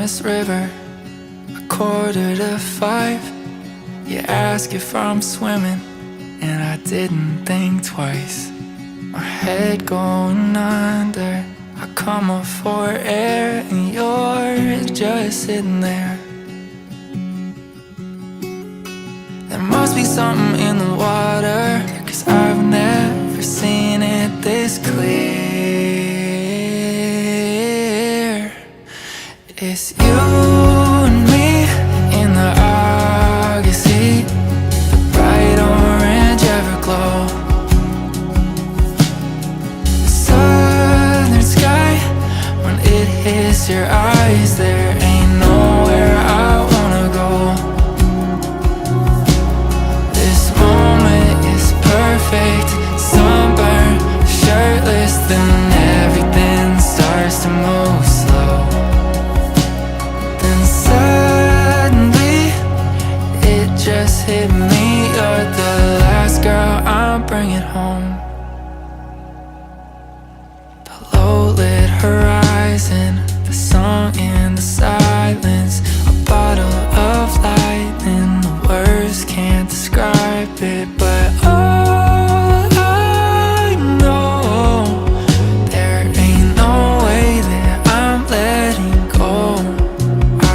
Norris River, 4:45. You ask if I'm swimming, and I didn't think twice. My head going under, I come up for air, and you're just sitting there. There must be something in the water, 'cause I've never seen it this clear. It's you and me in the Argosy, the bright orange everglow. The southern sky, when it hits your eyes, there ain't nowhere I wanna go. This moment is perfect, sunburned, shirtless, then everything starts to move slow. Then suddenly, it just hit me, you're the last girl I'm bringing home. The low-lit horizon, the song in the silence, a bottle of lightning, the words can't describe it, but all I know, there ain't no way that I'm letting go.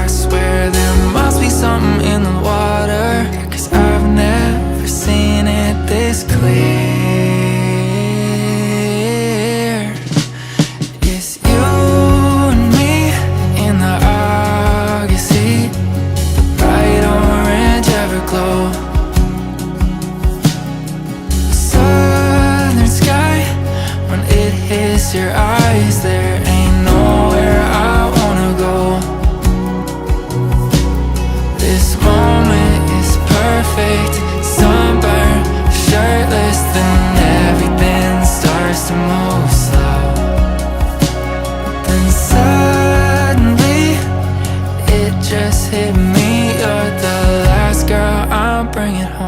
I swear there must be something in the water, 'cause I've never seen it this clear. It's you and me in the Argosy, the bright orange everglow. The southern sky, when it hits your eyes, there ain't nowhere I wanna go. This moment is perfect, sunburned, shirtless, then everything starts to move slow. Then suddenly, it just hit me, you're the last girl I'm bringing home.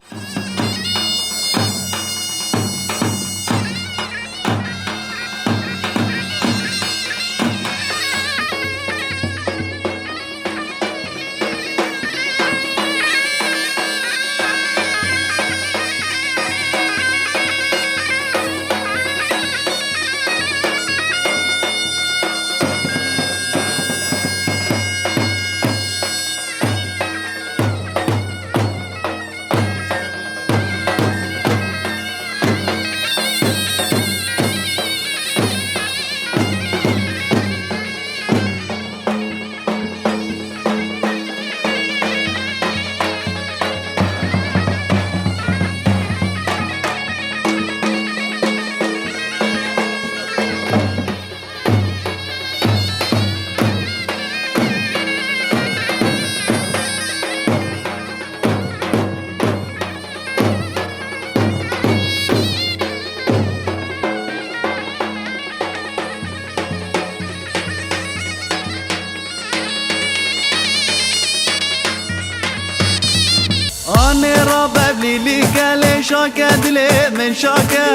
أنا رباب لي قال شاكا دلي من شاكا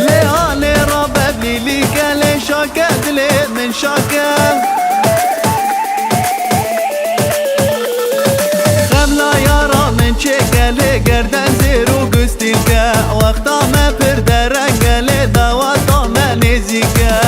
لي أنا رباب لي قال شاكا دلي من شاكا خملا يارا من شيكا لي قردان زيرو قستيكا وقتا ما بردرنقا لي دواتا ما نزيكا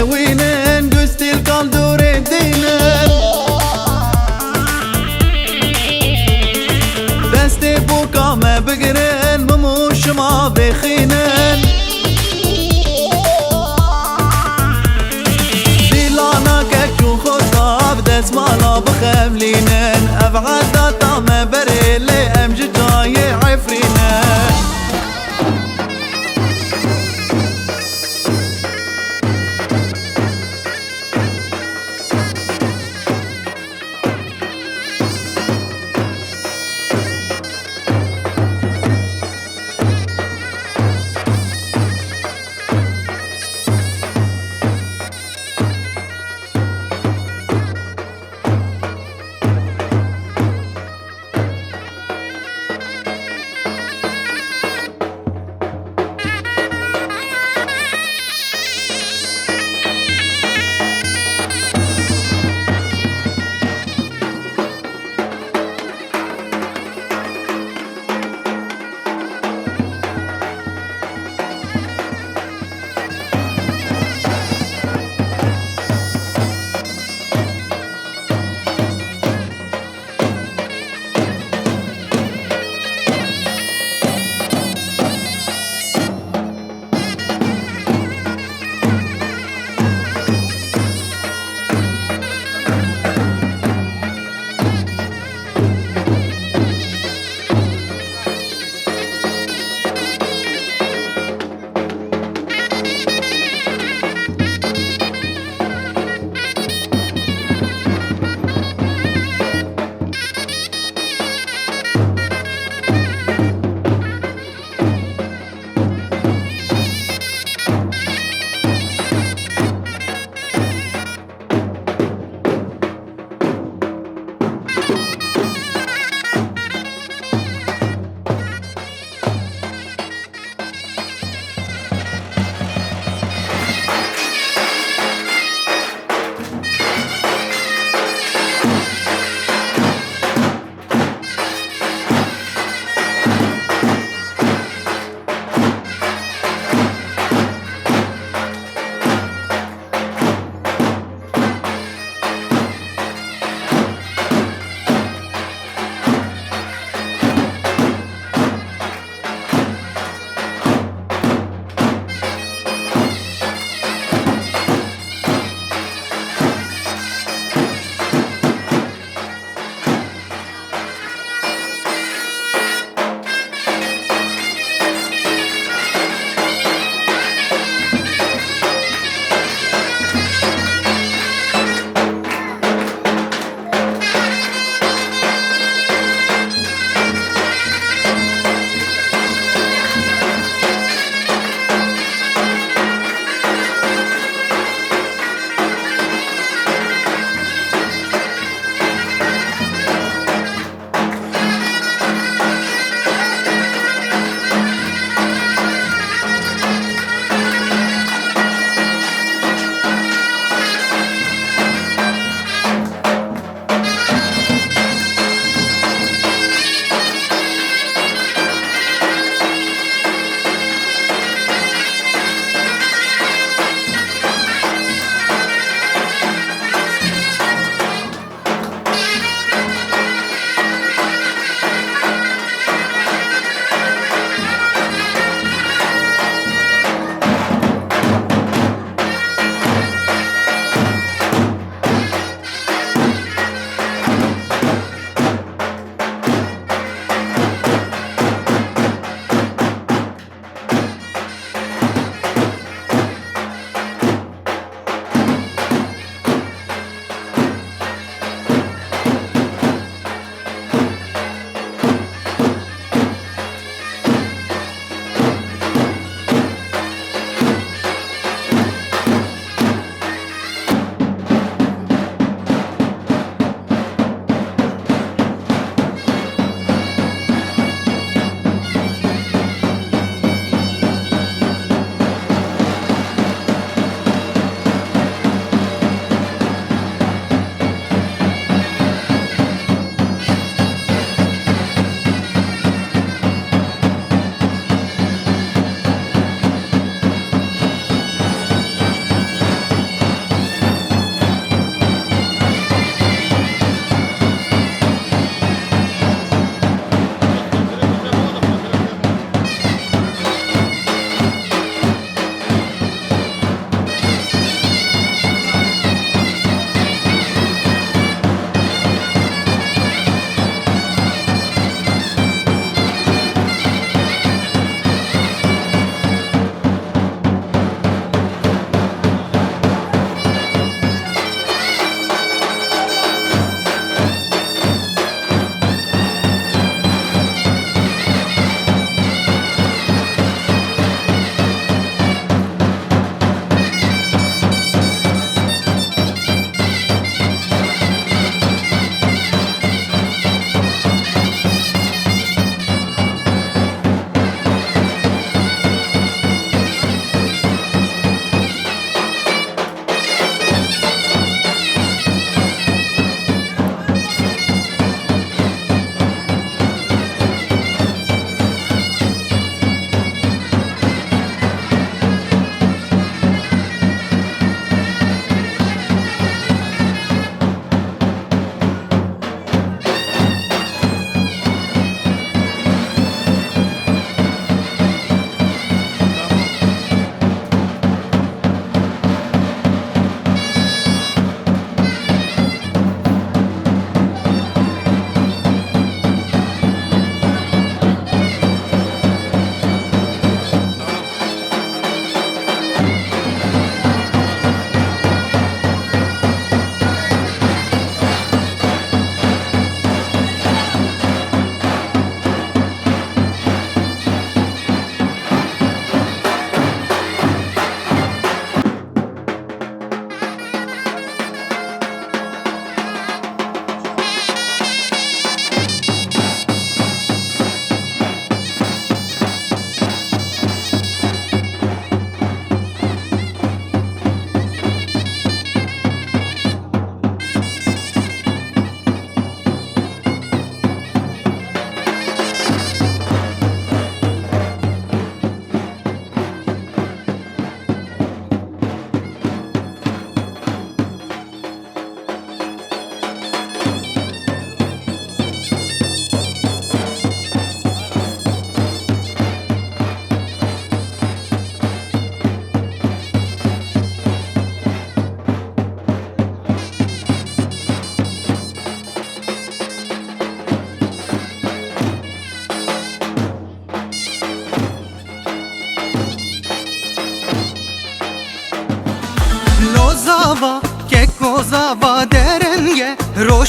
وينن قستي القلدورين دينن دستي بوكا ما بقرن مموش ما بخينن ديلانا كاكو خطاب دس مالا بخملينن ابعد داتا ما بريلي امجد جاي عفرينن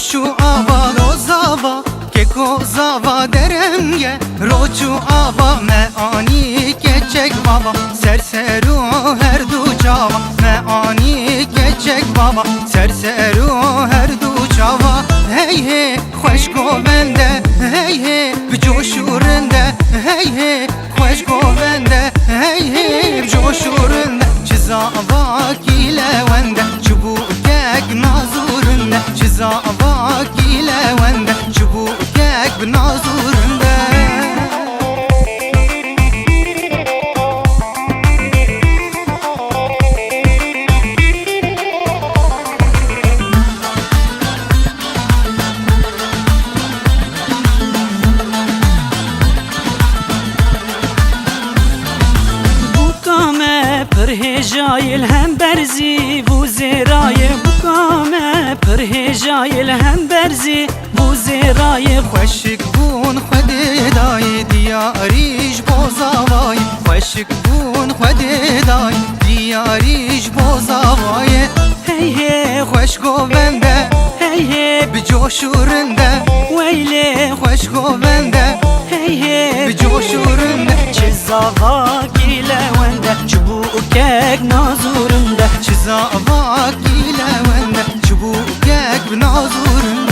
روشو آوا روزاوا که کوزاوا درم یه روچو آوا معانی که چک بابا سرسرو هر دو جاوا معانی که چک بابا سرسرو هر دو جاوا هی هی خوش گوونده هی هی بجوشورنده هی هی خوش گوونده هی هی بجوشورنده چزاوا کی لونده چبوکک نازورنده چزاوا کی لونده چبوکک بنازورنده پرهجایل هم برزی بو زیرای بکامه پرهجایل هم برزی بو زیرای خوشک بون خودی دای دیاریش بوزاوای خوشک بون خودی دای دیاریش بوزاوای هی هی خوش گوونده هی هی بجوشورنده ویلی خوش گوونده هی هی بجوشورنده چزاوا گیله ونده چبوکک نازورنده چزاوا کی لونده چبوکک بنازورنده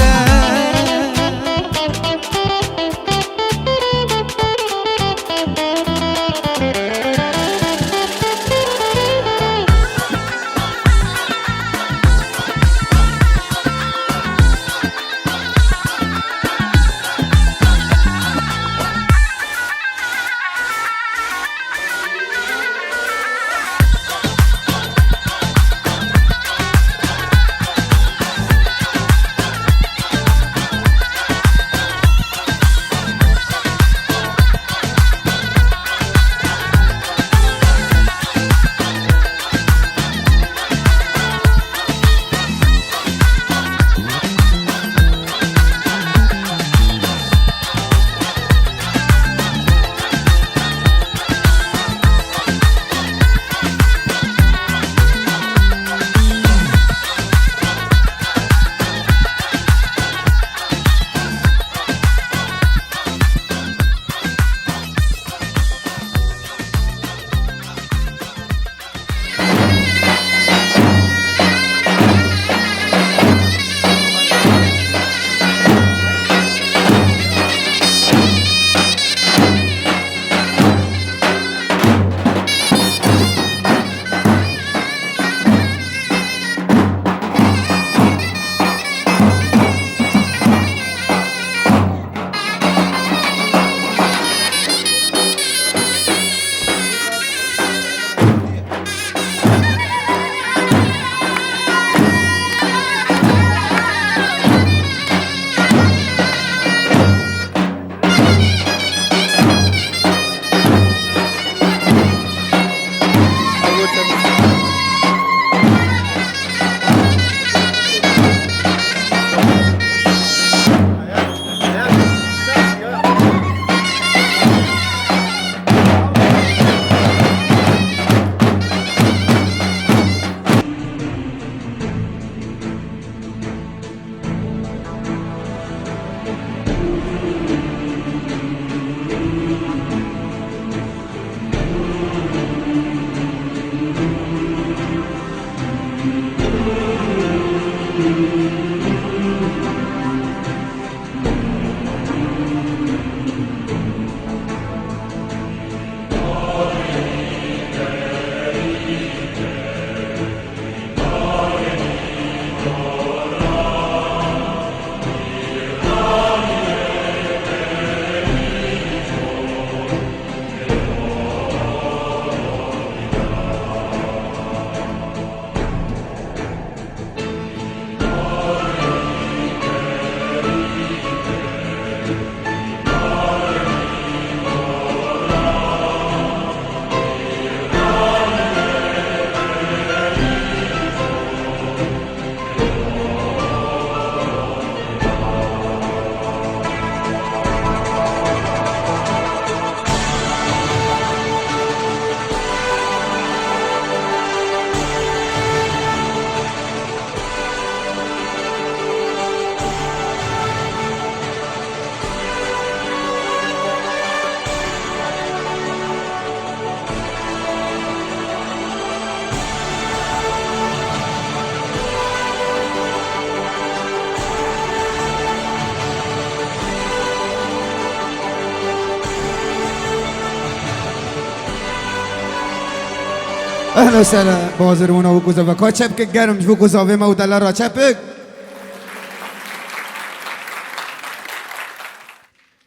اهلا وسهلا بازرمونا وكوزافا كا چپک گرم جو کوزاوی ما ودلار را چپک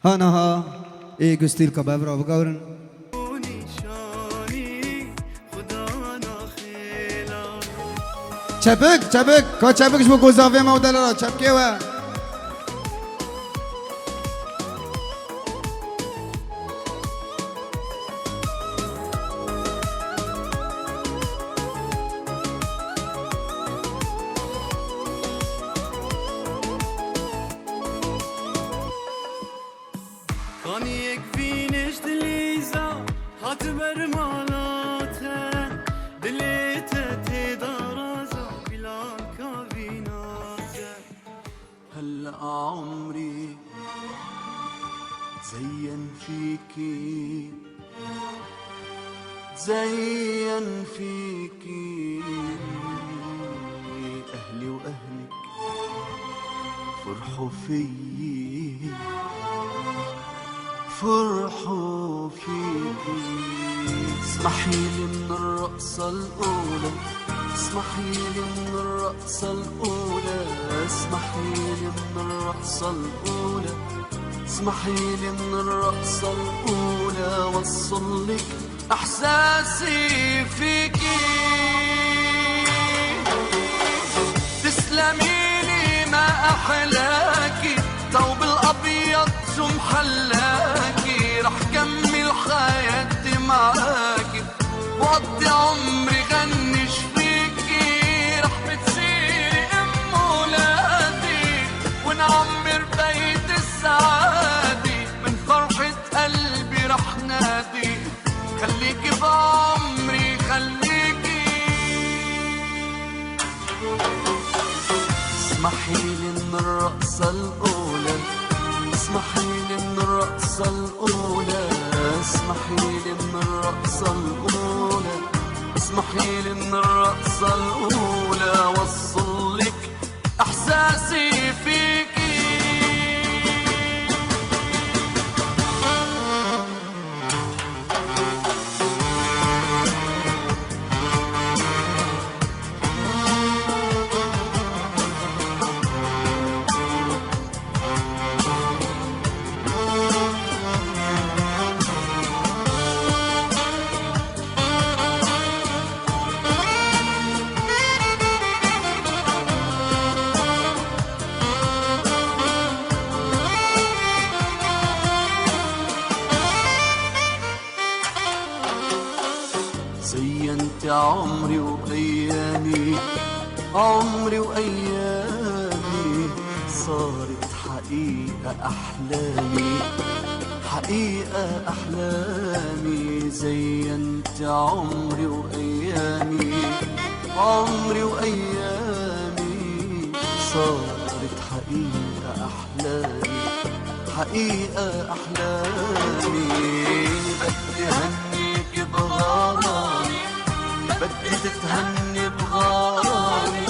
هانا ها ای گستیل کا بابرا بگورن چپک چپک کا چپک جو کوزاوی ما ودلار را چپکه و Kan yek vinish diliza hat bermalate dilete te daraza bilan kavinate هلا عمري زين فيكي زين فيكي أهلي وأهلك فرحوا فيي فرحوا فيكي اسمحيلي من الرقصة الأولى اسمحيلي من الرقصة الأولى اسمحيلي من الرقصة الأولى اسمحيلي من الرقصة الأولى وصلك إحساسي فيكي تسلميلي ما أحلاكي ثوب الأبيض شو محلاكي رح كمل حياتي معاكي وقضي عمري غنش فيكي رح بتصيري ام ولادي ونعمر بيت السعادة من فرحة قلبي رح نادي خليكي بعمري خليكي اسمحيلي من الرقصة الأولى اسمحيلي من الرقصة الأولى اسمحيلي من الرقصة الأولى اسمحيلي من الرقصة الأولى وصلك إحساسي فيكي زينت عمري وأيامي عمري وأيامي صارت حقيقة أحلامي حقيقة أحلامي زينت عمري وأيامي عمري وأيامي صارت حقيقة أحلامي حقيقة أحلامي بدي هنيك بغرامي بدي تتهني بغرامي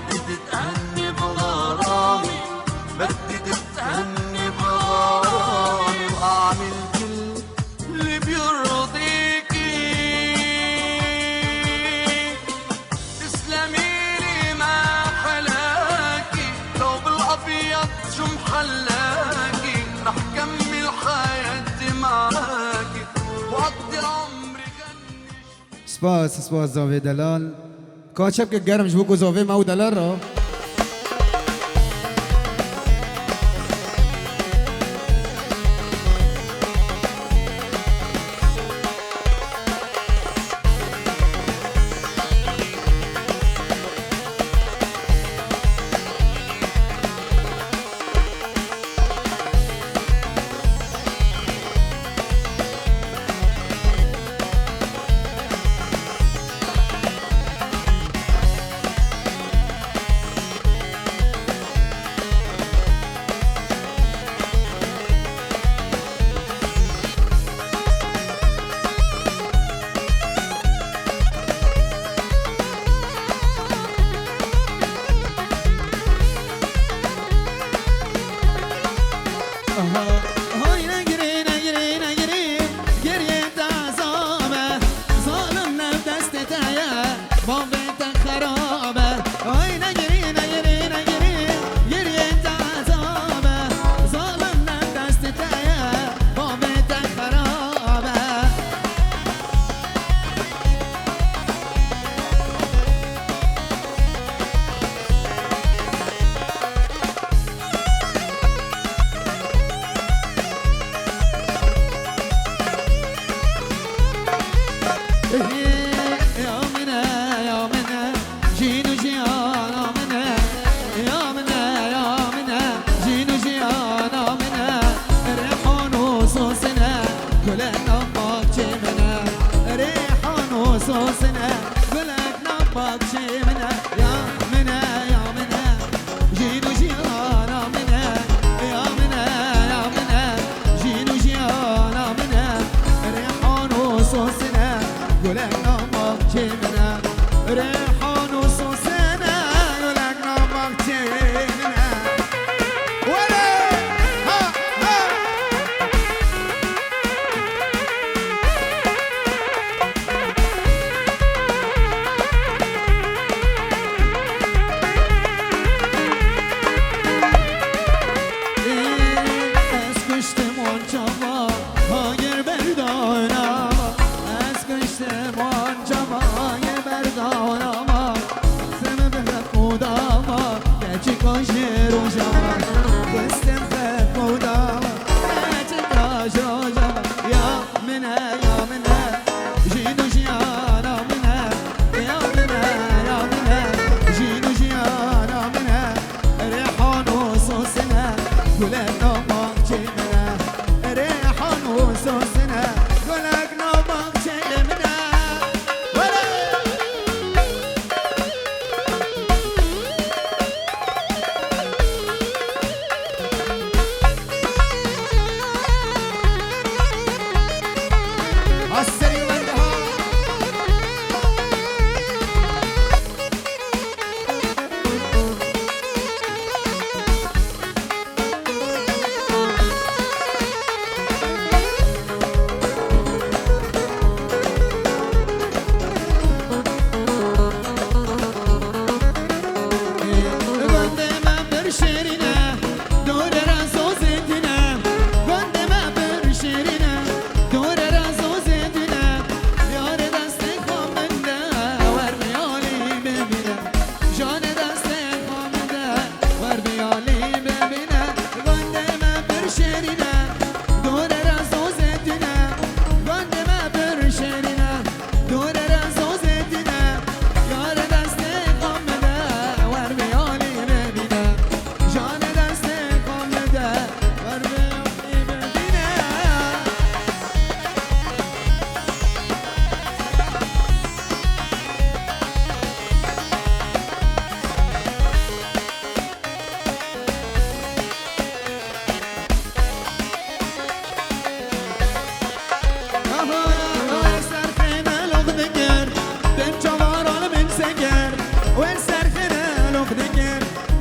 بدي تتهني بغرامي بدي تتهني بغرامي وأعمل كل اللي بيرضيكي تسلميلي ما حلاكي ثوب الأبيض شو محلاكي رح كمل حياتي معاكي وقضي عمري سپاس سپاس زاوی دلال کا چپک گرم جو کوزاوی ما ودلار را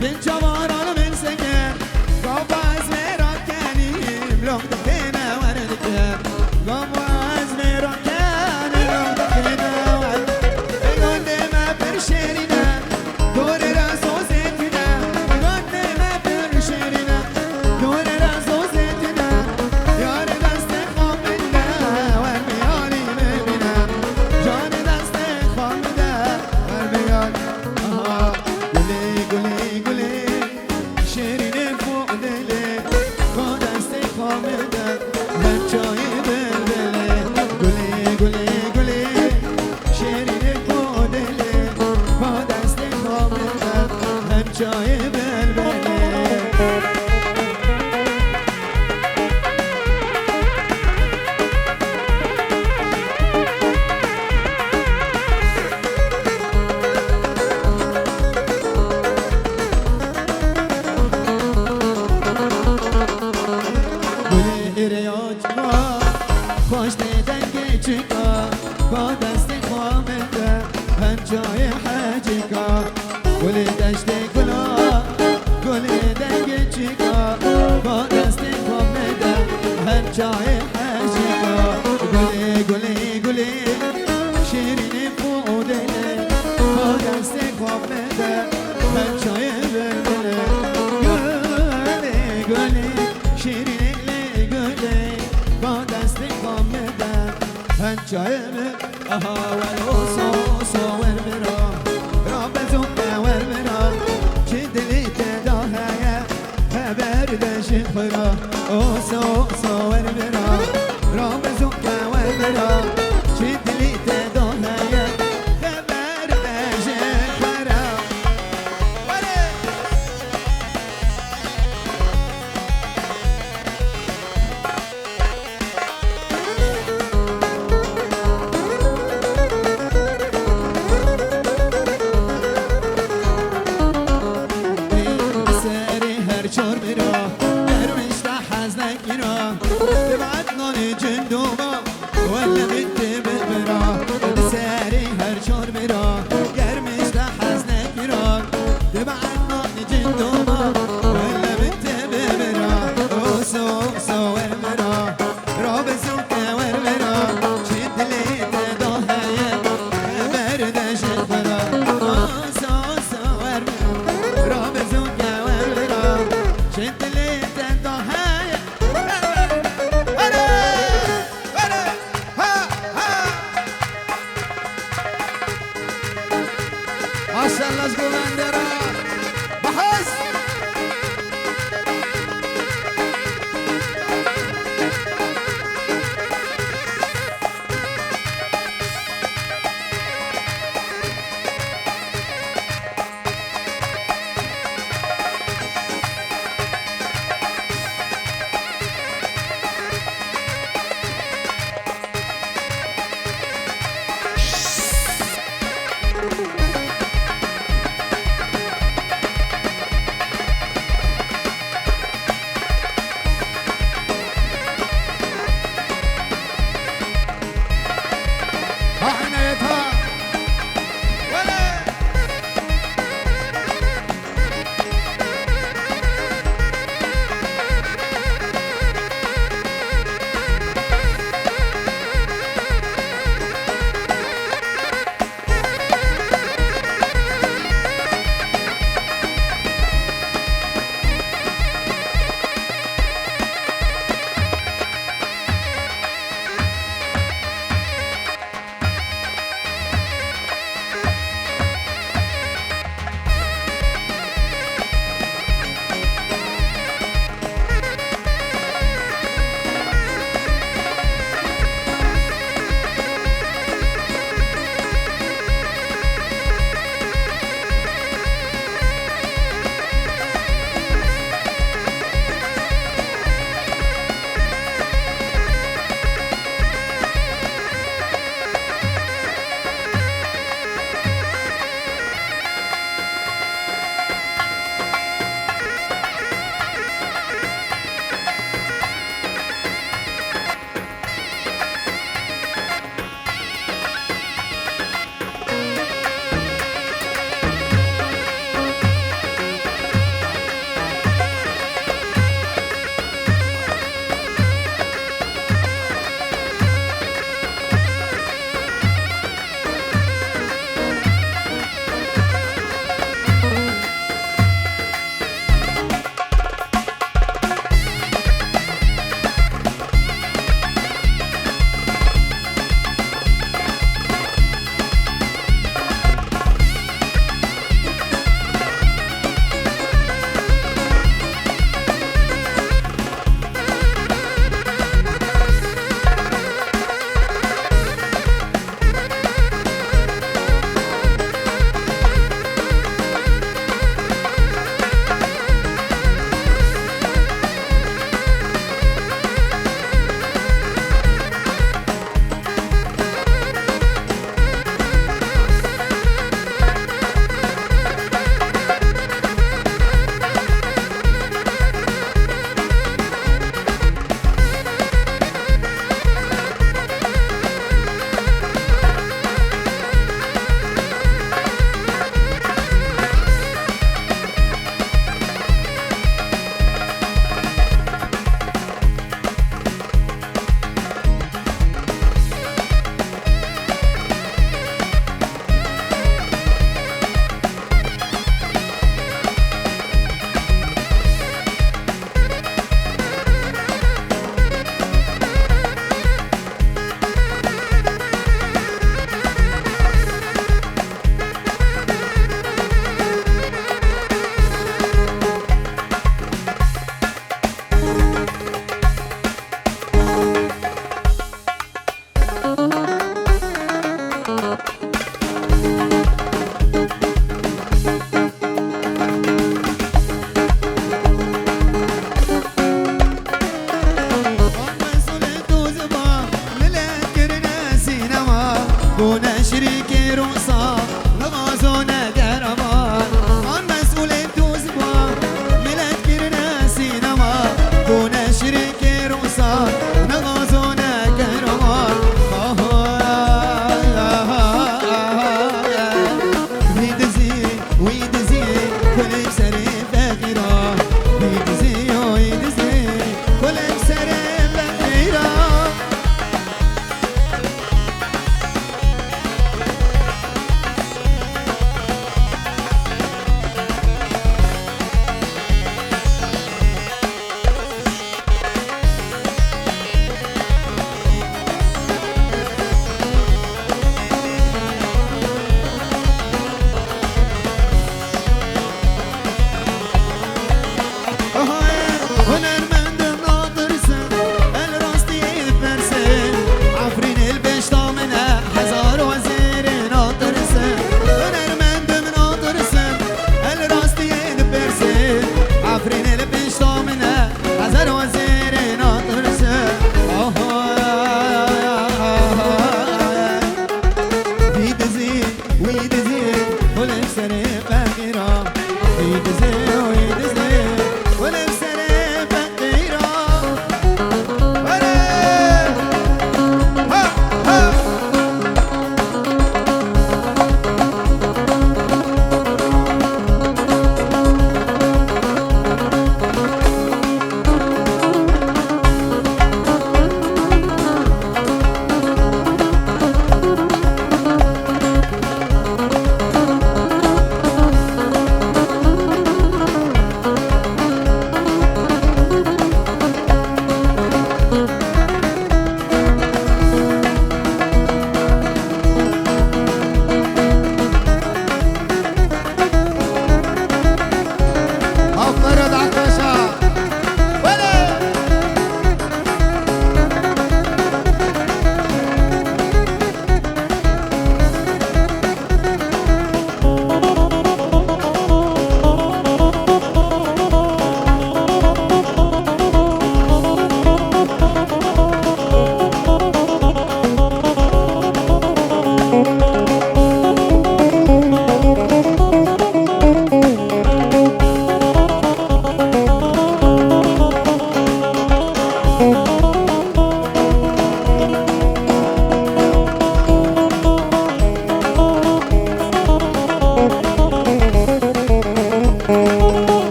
من جواران من سكر قاب از میران کنیم لغ دخینه وردکر قاب از میران کنیم لغ دخینه ورد گنده ما پر شیرینه دور رسو زیتینه گنده ما پر شیرینه دور رسو زیتینه یار دست خواب بده ور بیاری ببینم جان دست خواب بده ور بیاری گلی گلی گلی شیرین فوق دلی با دست خواب بده من چای بلبله گلی گلی گلی شیرین فوق دلی با دست خواب بده من چای بلبله گل ریاجا خوش دیدن که چیکا با دست خوامده پنجای حجیکا گل دشت گلا گل دنگ چیکا با دست خوامده پنجای حجیکا گل گل گل شیرین فودله با دست خوامده پنجای بلبله گل گل شیرین هنجايمه اها والوصوص والمرا رابزوك والمرا جدلي تداهايا هبردش الخرا وصوص والمرا رابزوك والمرا جدلي تداهايا هبردش الخرا چور میرا درمش حزنک میرا تبعت نانی جندوما ولا بنت بمرا ساري هر چور میرا گرمش حزنک میرا تبعت نانی جندوما ولا بنت بمرا اوسو سو ورمرا رابزوك ورمرا شد لي تدوهايا بردش الفرا اوسو سو ورمرا رابزوك ورمرا شد لي تدوهايا عشان لازقو بندرة بحس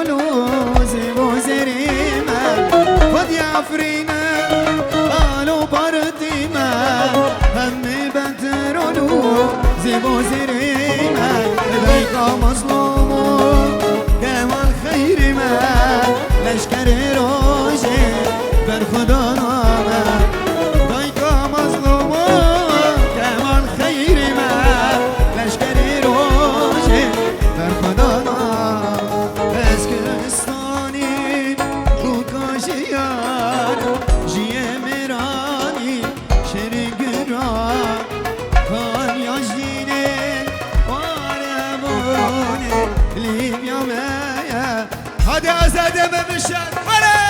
رولو زيبو زريما خد يا عفرينا قالوا بارتيما همي بترولو زيبو زريما ليك مظلوم كما الخير ما لشكر روجي برخدا نامه ليك مظلوم كما الخير ما لشكر روجي برخدا نامه اسكرستاني بوكاشيان جيه میرانی شرگران کار یاجدینه بارمونه لیبیا میا هادی آزاده بمشن هره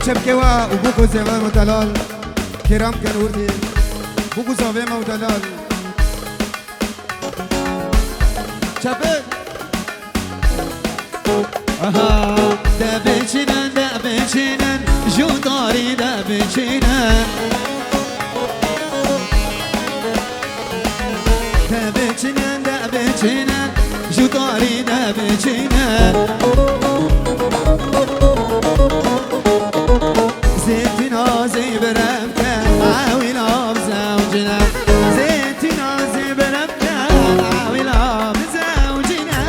شبكوا وبوكو زمان ودلال كرام كنوردي بوكو زمان ودلال شباب دبچنن جو داری دبچنن جو داری دبچنن زيتي نازي برمكة عاوي لام زوجنا زيتي نازي برمكة عاوي لام زوجنا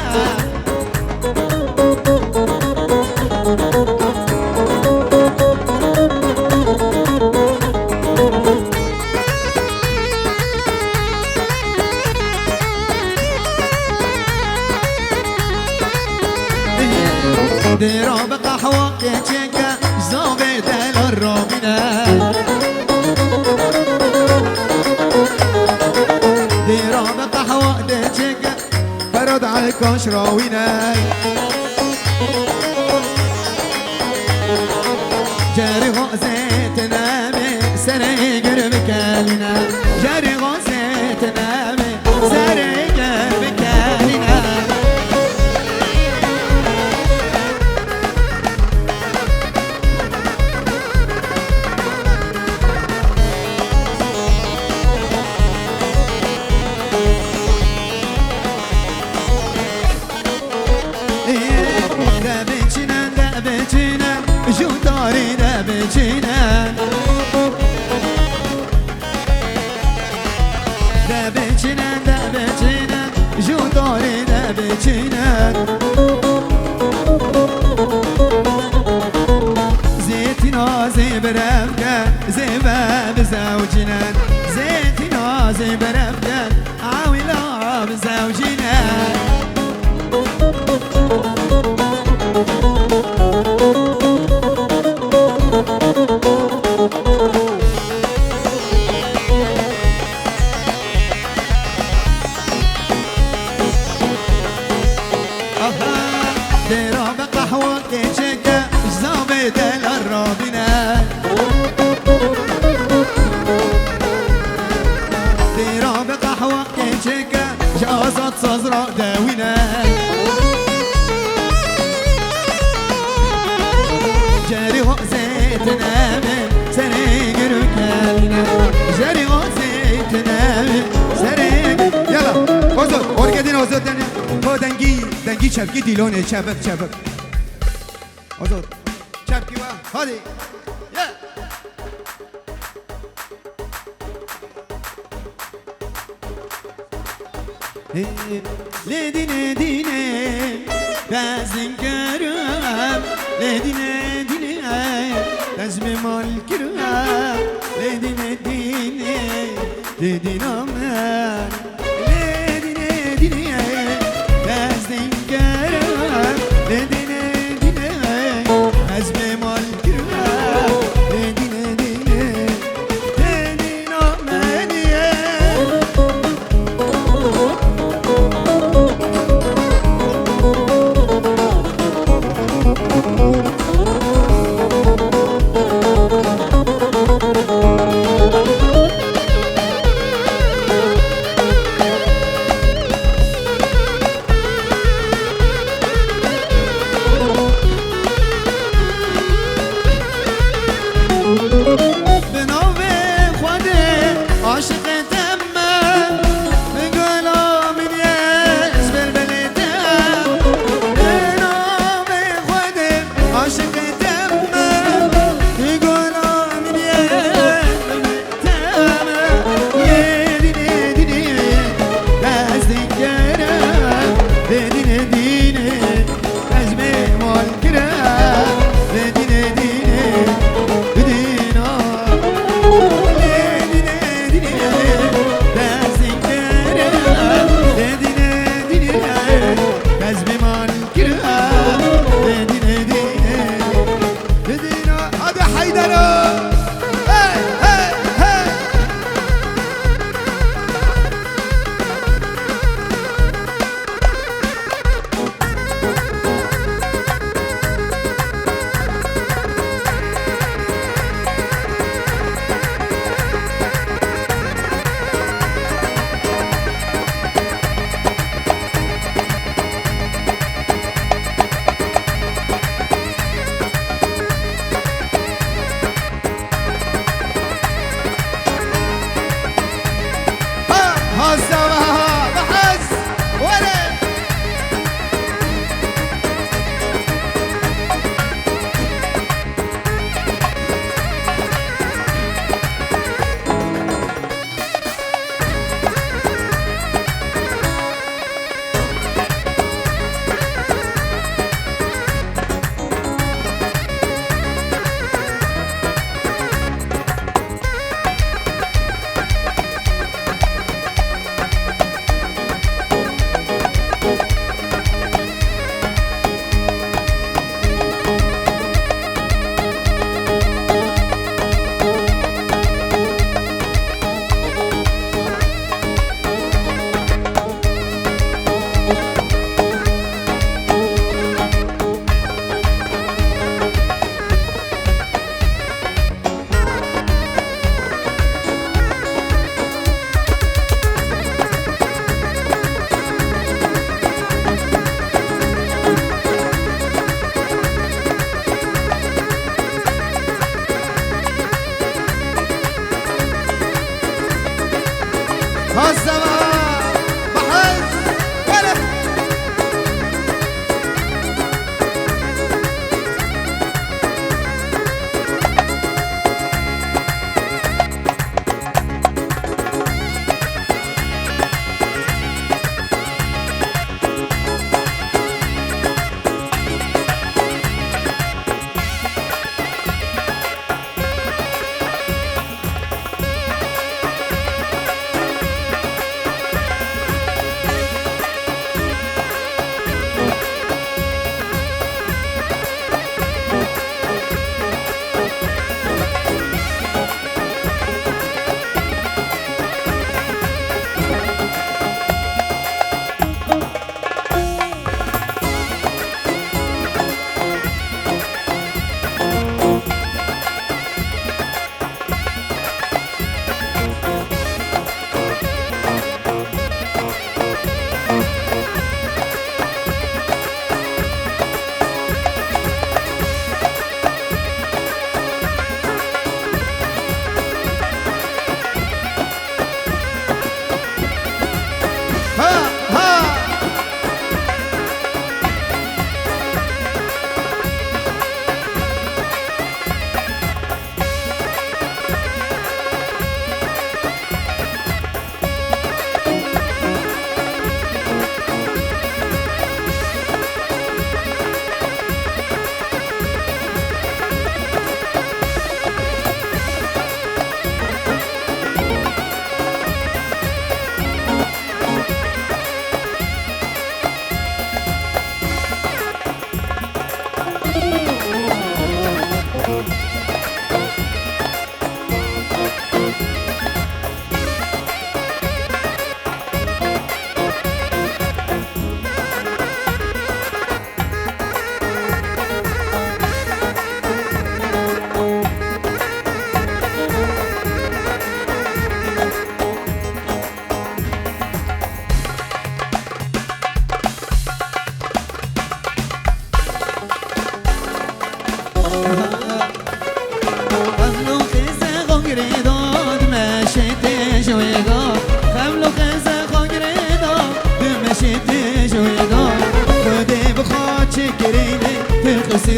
ديرو بقحوة كيكا زوبي دل الرومنا ديرو بقحوة كيكا فرد عليكم شراوينا جاري غوزي تنامي سري قرب كالنا جاري غوزي تنامي سري قرب كالنا جو داری دبچنن جو داری دبچنن زيتي نازي برفقة زيبا بزوجنا زيتي نازي برفقة عاوي لا بزوجنا قهوة كيشكا زابد الرابنا ديرا بقهوة كيشكا جازت صزرا داوينا جاري وزيتنا من سريق ركالنا جاري وزيتنا من سريق يلا وزود ورقدين وزود دنيا هو دنگی چبکی دیلونه چبک وزود چبکی و هادي لدينا دينا بازن كرام لدينا دينا لازم مال كرام لدينا دينا لدينا مان لدينا دينا بازن كرام لدينا دينا لازم مال كرام لدينا دينا لدينا مان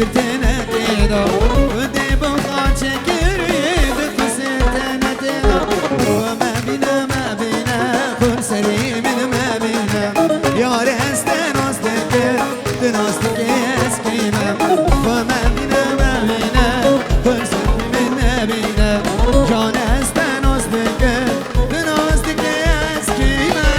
سرتنا تيدا ودي بخا شكري دك سرتنا تيدا وما بينا ما بينا خل سليم ما بينا يا رستن أصدق دناستك اسكيما وما بينا ما بينا خل سليم ما بينا جان استن أصدق دناستك اسكيما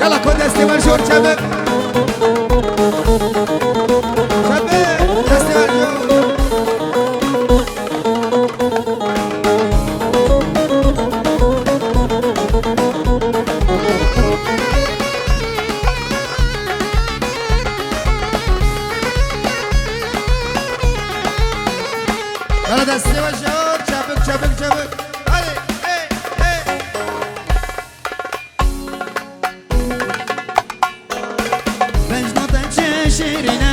يلا كل استوال شور شباب شباب استوال شور يلا ده استوال شور شباب شباب شباب هلي ايه ايه بجنات شيرين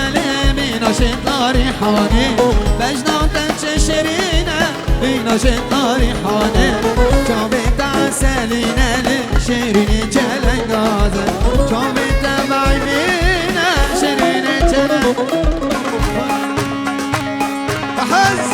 من شطار حاني بجنات شيرين من شطار حاني جابت عسلين شيرين جلنگاز جابت بعيبين شيرين جلنگاز أحس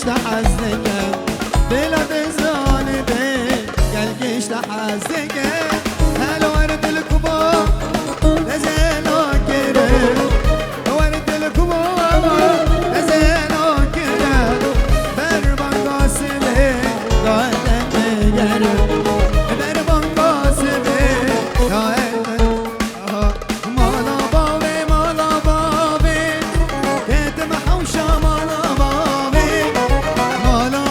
حزنك بلاد الظالمين قلقش حزنك هالورد الكبار نزلوا كرم ورد الكبار نزلوا كرم بربان قاسمي قادم بجرم بربان قاسمي قادم مالا بابي كتم حوشة مالا بابي مالا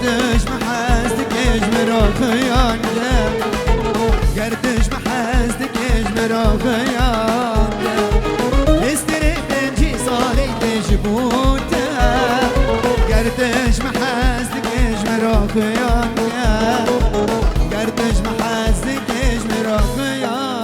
گردش محزد کشمرا خیان گردش محزد کشمرا خیان استری پنجی سالی تش بوده گردش محزد کشمرا خیان گردش محزد کشمرا خیان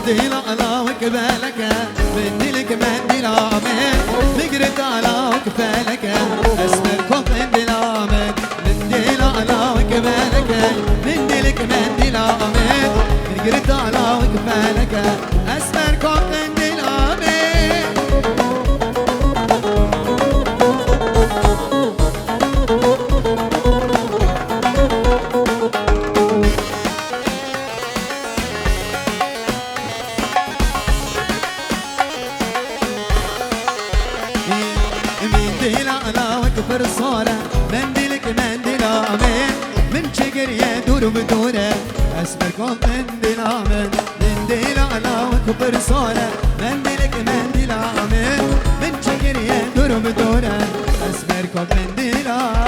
ديلا على وكبالك من ديلك من ديلا من مقرد على وكفالك اسمر كوف من ديلا من ديلا على وكبالك من ديلك من ديلا من مقرد على وكفالك اسمر كوف من ديلا من فرصورة منديلك منديلا من شجر يدور بدوره اسمكم منديلا منديلا على وكبر صورة منديلك منديلا من شجر يدور بدوره اسمكم منديلا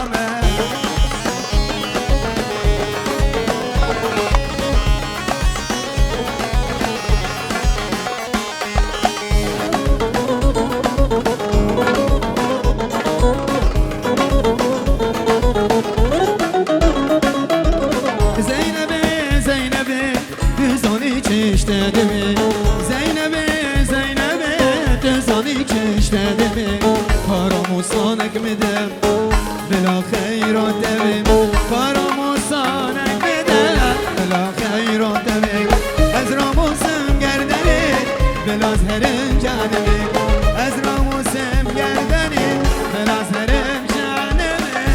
Zeynep'e, Zeynep'e, tezani çeştedeme Karamı sanek midem, bela kheyrat evim Karamı sanek midem, bela kheyrat evim Ezramusum gerdeni, bela zherim canemi Ezramusum gerdeni, bela zherim canemi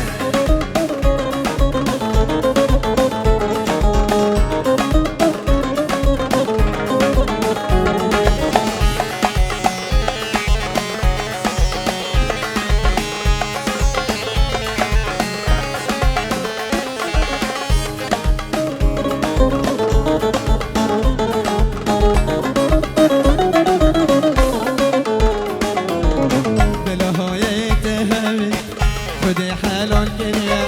خدي حلال كنيا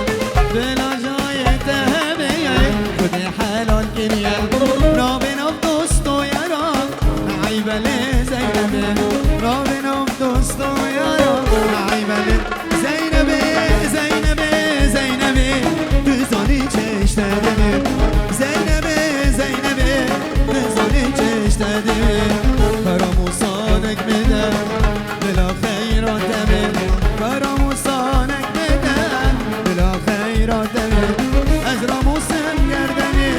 بلا جاية هبية خدي حلال كنيا رابنا بدوستو يا راب عيبة لزينب رابنا بدوستو يا راب عيبة لزينب زينب زينب بزاني چشتدم زينب زينب بزاني چشتدم فراموسانك بدم بلا خيرات دم فراموسانك Ezramusum gerdeni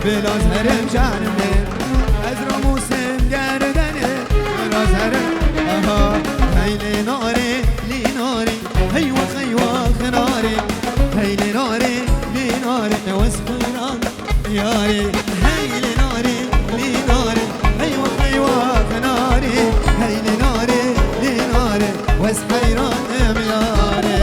biraz herim canımı Ezramusum gerdeni biraz herim aha Heyli nari li nari heyva heyva khnari Heyli nari li nari nevesfiran yari Heyli nari li nari heyva heyva khnari Heyli nari li nari vesfiran yari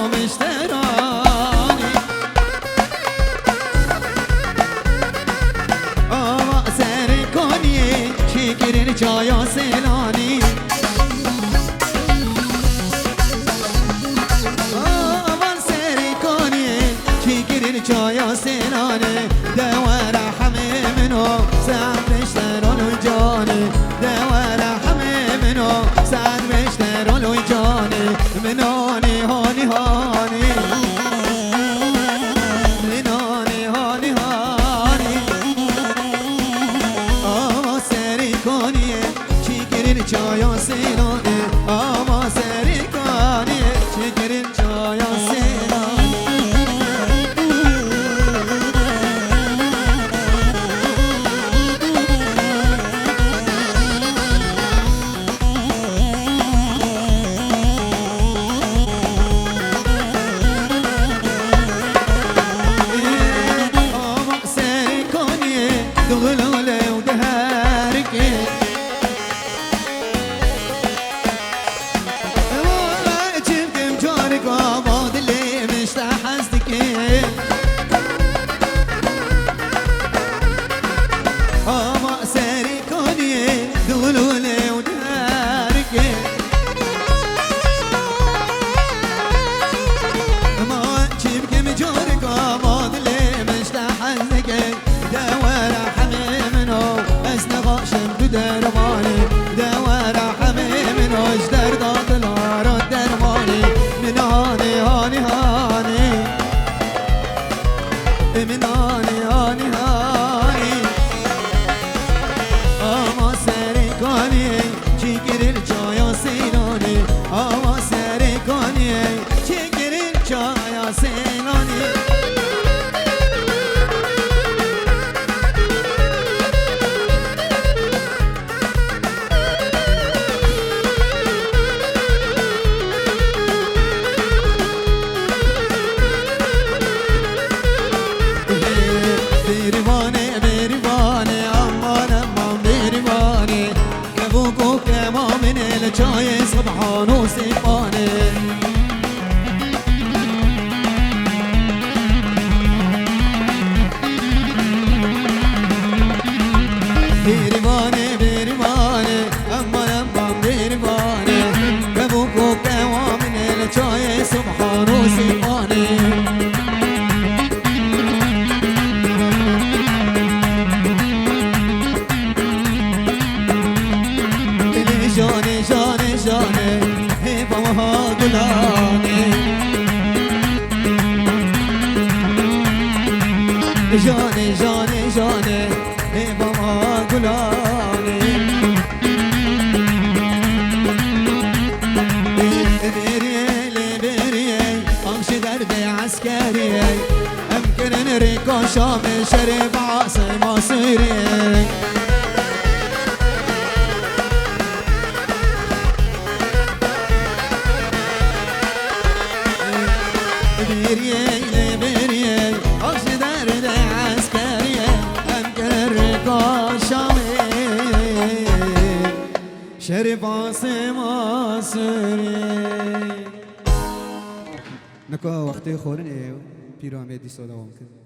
مشتراني آوا سری کنی شکرین چایا سیلانی آوا سری کنی شکرین چایا سیلانی دوار همه منو سعد بشتران و جانی دوار همه منو سعد بشتران و جانی منانی هانی هانی منانی هانی هانی آما سری کنی چیگرین چایا سیلانی آما سری کنی چیگرین چایا سیلانی دغلوله ودهاركي والله جبتم جارك واباد اللي مشتحزتكي ما ساري كوني دغلوله ودهاركي ما جبتم جارك واباد اللي مشتحزتكي دوار حميمنو اسنغاشم بدرماني دوار حميمنو اجدر داد الاراد درماني من هاني هاني هاني من هاني هاني هاني اما سري كوني چيكر الجايا سيلاني اما سري كوني چيكر الجايا سيلاني چای صبحان و سیفانه بیریوانه بیریوانه امان امان بیریوانه کبوک و کوامنه چای صبحان و سیفانه جانه جانه جانه هی بامها گلانه جانه جانه جانه هی بامها گلانه بریه بریه امشي درد عسكري امكن ريكو شام شرب عاصم مصيري بريي بريي عش درد عسكري أمكر قاشمي شرب عاصم عصري نكو وقتی خورن پیرامدی سودا ممکن